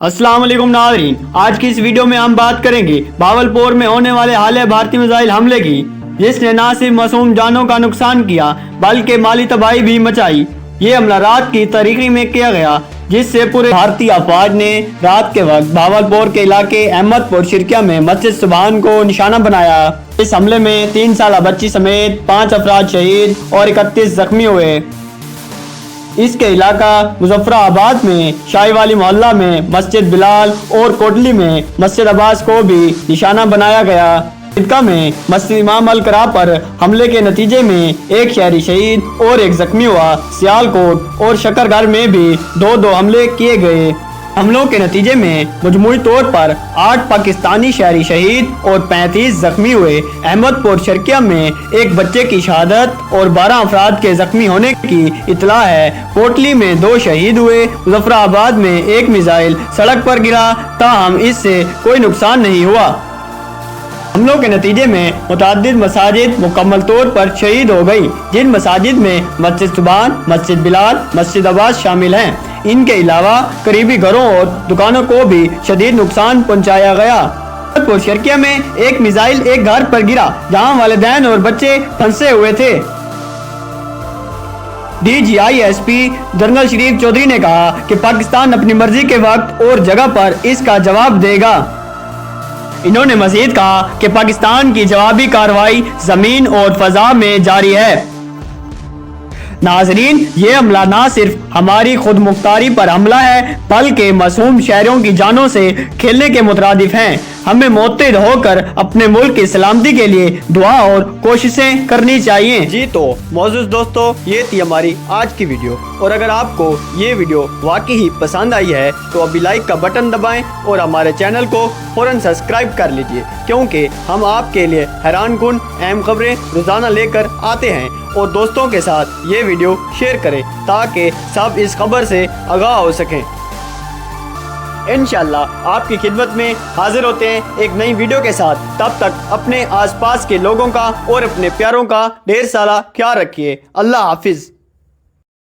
अस्सलाम वालेकुम नाज़रीन, आज की इस वीडियो में हम बात करेंगे भावलपुर में होने वाले हालिया भारतीय मिसाइल हमले की, जिसने न सिर्फ मासूम जानों का नुकसान किया बल्कि माली तबाही भी मचाई। ये हमला रात की तारीखी में किया गया, जिससे पूरे भारतीय अफवाज ने रात के वक्त भावलपुर के इलाके अहमदपुर शिरकिया में मस्जिद सुबहान को निशाना बनाया। इस हमले में 3 साल बच्ची समेत 5 अफराद शहीद और 31 जख्मी हुए। इसके इलाका मुजफ्फराबाद में शाहीवाली मोहल्ला में मस्जिद बिलाल और कोटली में मस्जिद अब्बास को भी निशाना बनाया गया। ईदगाह में मस्जिद इमाम अल करा पर हमले के नतीजे में एक शहरी शहीद और एक जख्मी हुआ। सियालकोट और शकरगढ़ में भी दो हमले किए गए। हमलों के नतीजे में मजमूई तौर पर 8 पाकिस्तानी शहरी शहीद और 35 जख्मी हुए। अहमदपुर शर्किया में एक बच्चे की शहादत और 12 अफराद के जख्मी होने की इतला है। कोटली में 2 शहीद हुए। मुजफ्फराबाद में एक मिसाइल सड़क पर गिरा, ताहम इससे कोई नुकसान नहीं हुआ। हमलों के नतीजे में मुतअद्दिद मसाजिद मुकम्मल तौर पर शहीद हो गई, जिन मसाजिद में मस्जिद सुबहान, मस्जिद बिलाल, मस्जिद अब्बास शामिल हैं। इनके अलावा करीबी घरों और दुकानों को भी शदीद नुकसान पहुंचाया गया। शर्किया में एक मिसाइल एक घर पर गिरा, जहां वालिदैन और बच्चे फंसे हुए थे। DGISP जनरल शरीफ चौधरी ने कहा कि पाकिस्तान अपनी मर्जी के वक्त और जगह पर इसका जवाब देगा। इन्होंने मजीद कहा कि पाकिस्तान की जवाबी कार्रवाई जमीन और फजा में जारी है। नाजरीन, ये हमला न सिर्फ हमारी खुद मुख्तारी पर हमला है, बल्कि मासूम शहरों की जानों से खेलने के मुतरादिफ हैं। हमें मुत्तहिद होकर अपने मुल्क की सलामती के लिए दुआ और कोशिशें करनी चाहिए। जी तो मौजूद दोस्तों, ये थी हमारी आज की वीडियो, और अगर आपको ये वीडियो वाकई ही पसंद आई है तो अभी लाइक का बटन दबाएं और हमारे चैनल को फौरन सब्सक्राइब कर लीजिए, क्योंकि हम आपके लिए हैरान कुन अहम खबरें रोजाना लेकर आते हैं। और दोस्तों के साथ ये वीडियो शेयर करें ताकि सब इस खबर से आगाह हो सकें। इंशाल्लाह आपकी खिदमत में हाजिर होते हैं एक नई वीडियो के साथ। तब तक अपने आसपास के लोगों का और अपने प्यारों का ढेर सारा ख्याल रखिए। अल्लाह हाफिज।